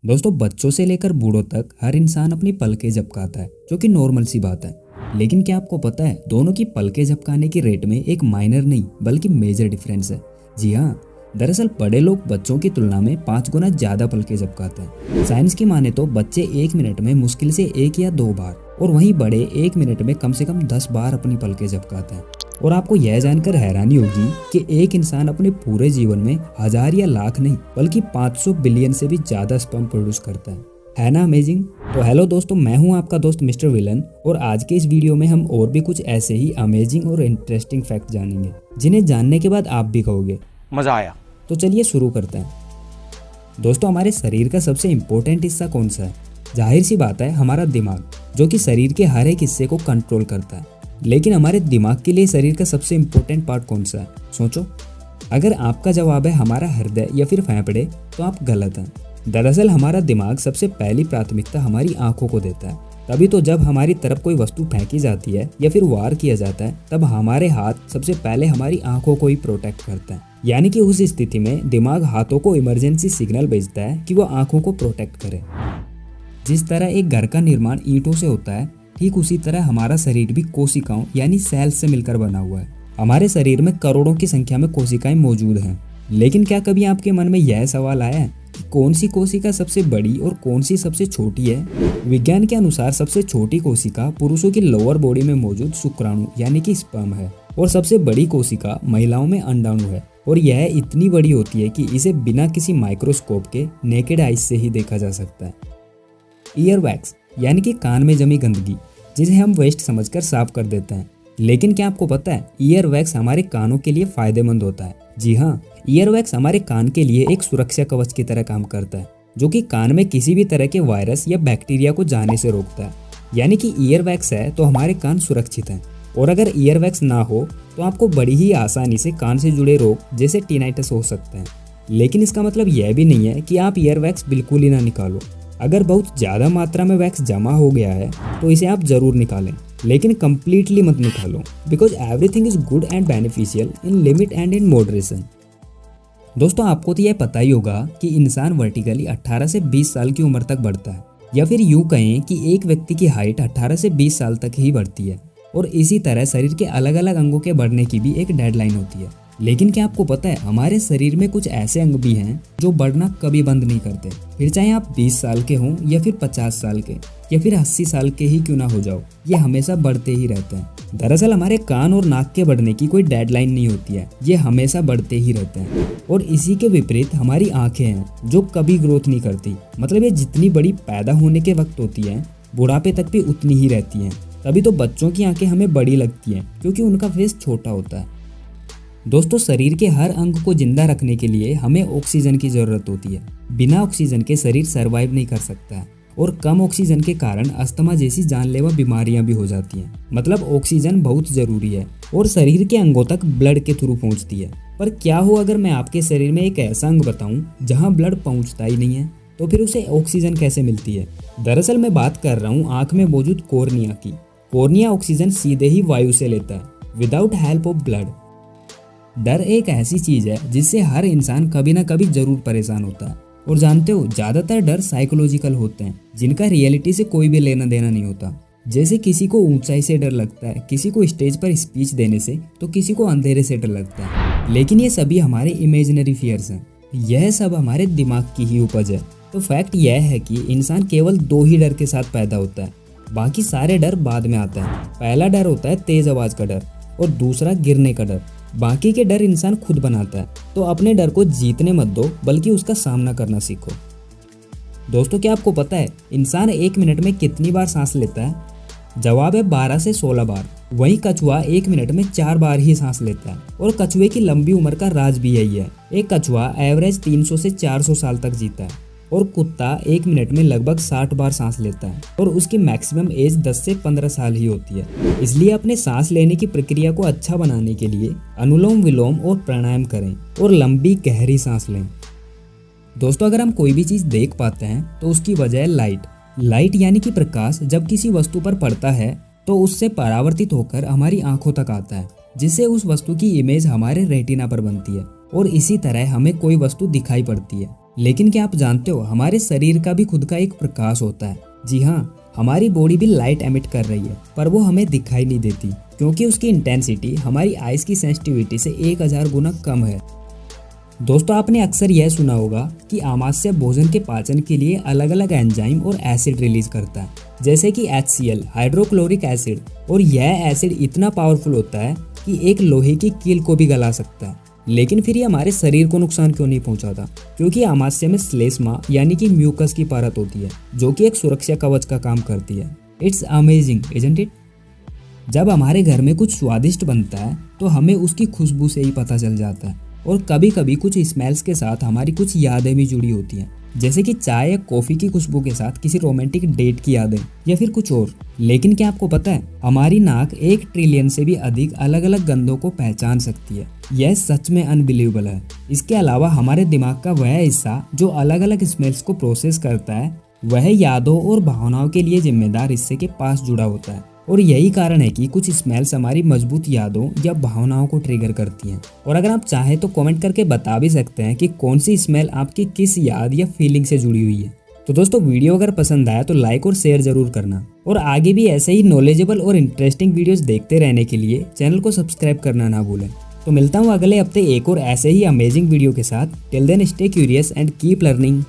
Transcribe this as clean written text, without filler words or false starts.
दोस्तों, बच्चों से लेकर बूढ़ों तक हर इंसान अपनी पलकें झपकाता है, जो कि नॉर्मल सी बात है। लेकिन क्या आपको पता है, दोनों की पलकें झपकाने की रेट में एक माइनर नहीं बल्कि मेजर डिफरेंस है। जी हाँ, दरअसल बड़े लोग बच्चों की तुलना में 5 गुना ज्यादा पलकें झपकाते हैं। साइंस की माने तो बच्चे 1 मिनट में मुश्किल से 1 या 2 बार, और वहीं बड़े 1 मिनट में कम से कम 10 बार अपनी पलकें झपकाते हैं। और आपको यह जानकर हैरानी होगी कि एक इंसान अपने पूरे जीवन में 1000 या लाख नहीं बल्कि 500 बिलियन से भी ज्यादा स्पर्म प्रोड्यूस करता है ना अमेजिंग। तो हेलो दोस्तों, मैं हूं आपका दोस्त मिस्टर विलन, और आज के इस वीडियो में हम और भी कुछ ऐसे ही अमेजिंग और इंटरेस्टिंग फैक्ट जानेंगे, जिन्हें जानने के बाद आप भी कहोगे मजा आया। तो चलिए शुरू करते हैं। दोस्तों, हमारे शरीर का सबसे इम्पोर्टेंट हिस्सा कौन सा है? जाहिर सी बात है, हमारा दिमाग, जो कि शरीर के हर एक हिस्से को कंट्रोल करता है। लेकिन हमारे दिमाग के लिए शरीर का सबसे इम्पोर्टेंट पार्ट कौन सा है? सोचो। अगर आपका जवाब है हमारा हृदय या फिर फेफड़े, तो आप गलत हैं। दरअसल हमारा दिमाग सबसे पहली प्राथमिकता हमारी आंखों को देता है। तभी तो जब हमारी तरफ कोई वस्तु फेंकी जाती है या फिर वार किया जाता है, तब हमारे हाथ सबसे पहले हमारी आंखों को ही प्रोटेक्ट करता है। यानी कि उस स्थिति में दिमाग हाथों को इमरजेंसी सिग्नल भेजता है कि वो आंखों को प्रोटेक्ट करे। जिस तरह एक घर का निर्माण ईंटों से होता है, ठीक उसी तरह हमारा शरीर भी कोशिकाओं यानी सेल्स से मिलकर बना हुआ है। हमारे शरीर में करोड़ों की संख्या में कोशिकाएं मौजूद हैं। लेकिन क्या कभी आपके मन में यह सवाल आया है कि कौन सी कोशिका सबसे बड़ी और कौन सी सबसे छोटी है? विज्ञान के अनुसार सबसे छोटी कोशिका पुरुषों की लोअर बॉडी में मौजूद शुक्राणु यानी कि स्पर्म है, और सबसे बड़ी कोशिका महिलाओं में अंडाणु है। और यह इतनी बड़ी होती है कि इसे बिना किसी माइक्रोस्कोप के नेकेड आइज से ही देखा जा सकता है। ईयर वैक्स यानी कि कान में जमी गंदगी, जिसे हम वेस्ट समझकर साफ कर देते हैं। लेकिन क्या आपको पता है, ईयर वैक्स हमारे कानों के लिए फायदेमंद होता है। जी हाँ, ईयर वैक्स हमारे कान के लिए एक सुरक्षा कवच की तरह काम करता है, जो कि कान में किसी भी तरह के वायरस या बैक्टीरिया को जाने से रोकता है। यानी कि ईयर वैक्स है तो हमारे कान सुरक्षित हैं। और अगर ईयर वैक्स ना हो तो आपको बड़ी ही आसानी से कान से जुड़े रोग जैसे टिनाइटस हो सकते हैं। लेकिन इसका मतलब यह भी नहीं है कि आप ईयर वैक्स बिल्कुल ही ना निकालो। अगर बहुत ज़्यादा मात्रा में वैक्स जमा हो गया है तो इसे आप ज़रूर निकालें, लेकिन कम्प्लीटली मत निकालो, because everything is good and beneficial in limit and in moderation. दोस्तों, आपको तो यह पता ही होगा कि इंसान वर्टिकली 18 से 20 साल की उम्र तक बढ़ता है, या फिर यूं कहें कि एक व्यक्ति की हाइट 18 से 20 साल तक ही बढ़ती है। और इसी तरह शरीर के अलग अलग अंगों के बढ़ने की भी एक डेडलाइन होती है। लेकिन क्या आपको पता है, हमारे शरीर में कुछ ऐसे अंग भी हैं जो बढ़ना कभी बंद नहीं करते। फिर चाहे आप 20 साल के हों या फिर 50 साल के या फिर 80 साल के ही क्यों ना हो जाओ, ये हमेशा बढ़ते ही रहते हैं। दरअसल हमारे कान और नाक के बढ़ने की कोई डेडलाइन नहीं होती है, ये हमेशा बढ़ते ही रहते हैं। और इसी के विपरीत हमारी आंखें हैं, जो कभी ग्रोथ नहीं करती। मतलब ये जितनी बड़ी पैदा होने के वक्त होती है, बुढ़ापे तक भी उतनी ही रहती हैं। तभी तो बच्चों की आंखें हमें बड़ी लगती हैं, क्योंकि उनका फेस छोटा होता है। दोस्तों, शरीर के हर अंग को जिंदा रखने के लिए हमें ऑक्सीजन की जरूरत होती है। बिना ऑक्सीजन के शरीर सरवाइव नहीं कर सकता है, और कम ऑक्सीजन के कारण अस्थमा जैसी जानलेवा बीमारियां भी हो जाती हैं। मतलब ऑक्सीजन बहुत जरूरी है और शरीर के अंगों तक ब्लड के थ्रू पहुंचती है। पर क्या हो अगर मैं आपके शरीर में एक ऐसा अंग बताऊं जहां ब्लड पहुंचता ही नहीं है, तो फिर उसे ऑक्सीजन कैसे मिलती है? दरअसल मैं बात कर रहा हूँ आंख में मौजूद कॉर्निया की। कॉर्निया ऑक्सीजन सीधे ही वायु से लेता है, विदाउट हेल्प ऑफ ब्लड। डर एक ऐसी चीज है जिससे हर इंसान कभी ना कभी जरूर परेशान होता है। और जानते हो, ज्यादातर डर साइकोलॉजिकल होते हैं, जिनका रियलिटी से कोई भी लेना देना नहीं होता। जैसे किसी को ऊंचाई से डर लगता है, किसी को स्टेज पर स्पीच देने से, तो किसी को अंधेरे से डर लगता है। लेकिन ये सभी हमारे इमेजिनरी फियर्स हैं। यह सब हमारे दिमाग की ही उपज है। तो फैक्ट यह है कि इंसान केवल 2 ही डर के साथ पैदा होता है, बाकी सारे डर बाद में आता है। पहला डर होता है तेज आवाज का डर, और दूसरा गिरने का डर। बाकी के डर इंसान खुद बनाता है। तो अपने डर को जीतने मत दो, बल्कि उसका सामना करना सीखो। दोस्तों, क्या आपको पता है इंसान 1 मिनट में कितनी बार सांस लेता है? जवाब है 12 से 16 बार। वहीं कछुआ 1 मिनट में 4 बार ही सांस लेता है। और कछुए की लंबी उम्र का राज भी यही है। एक कछुआ एवरेज 300 से 400 साल तक जीता है, और कुत्ता 1 मिनट में लगभग 60 बार सांस लेता है, और उसकी मैक्सिमम एज 10 से 15 साल ही होती है। इसलिए अपने सांस लेने की प्रक्रिया को अच्छा बनाने के लिए अनुलोम विलोम और प्राणायाम करें, और लंबी गहरी सांस लें। दोस्तों, अगर हम कोई भी चीज देख पाते हैं तो उसकी वजह है लाइट यानी कि प्रकाश जब किसी वस्तु पर पड़ता है तो उससे परावर्तित होकर हमारी आंखों तक आता है, जिससे उस वस्तु की इमेज हमारे रेटिना पर बनती है, और इसी तरह हमें कोई वस्तु दिखाई पड़ती है। लेकिन क्या आप जानते हो हमारे शरीर का भी खुद का एक प्रकाश होता है। जी हाँ, हमारी बॉडी भी लाइट एमिट कर रही है, पर वो हमें दिखाई नहीं देती क्योंकि उसकी इंटेंसिटी हमारी आइज की सेंसिटिविटी से 1000 गुना कम है। दोस्तों, आपने अक्सर यह सुना होगा कि आमाशय भोजन के पाचन के लिए अलग अलग एंजाइम और एसिड रिलीज करता है, जैसे कि HCl हाइड्रोक्लोरिक एसिड। और यह एसिड इतना पावरफुल होता है कि एक लोहे की कील को भी गला सकता है। लेकिन फिर ये हमारे शरीर को नुकसान क्यों नहीं पहुंचाता? क्योंकि आमाशय में श्लेष्मा यानी कि म्यूकस की परत होती है, जो कि एक सुरक्षा कवच का काम करती है। It's amazing, isn't it? जब हमारे घर में कुछ स्वादिष्ट बनता है तो हमें उसकी खुशबू से ही पता चल जाता है। और कभी कभी कुछ स्मेल्स के साथ हमारी कुछ यादें भी जुड़ी होती हैं, जैसे कि चाय या कॉफी की खुशबू के साथ किसी रोमांटिक डेट की यादें या फिर कुछ और। लेकिन क्या आपको पता है, हमारी नाक 1 ट्रिलियन से भी अधिक अलग अलग गंधों को पहचान सकती है। यह सच में अनबिलीवेबल है। इसके अलावा हमारे दिमाग का वह हिस्सा जो अलग अलग स्मेल्स को प्रोसेस करता है, वह यादों और भावनाओं के लिए जिम्मेदार हिस्से के पास जुड़ा होता है। और यही कारण है कि कुछ स्मेल्स हमारी मजबूत यादों या भावनाओं को ट्रिगर करती हैं। और अगर आप चाहें तो कमेंट करके बता भी सकते हैं कि कौन सी स्मेल आपकी किस याद या फीलिंग से जुड़ी हुई है। तो दोस्तों, वीडियो अगर पसंद आया तो लाइक और शेयर जरूर करना, और आगे भी ऐसे ही नॉलेजेबल और इंटरेस्टिंग वीडियोस देखते रहने के लिए चैनल को सब्सक्राइब करना ना भूलें। तो मिलता हूँ अगले हफ्ते एक और ऐसे ही अमेजिंग वीडियो के साथ। Till then stay curious and keep learning.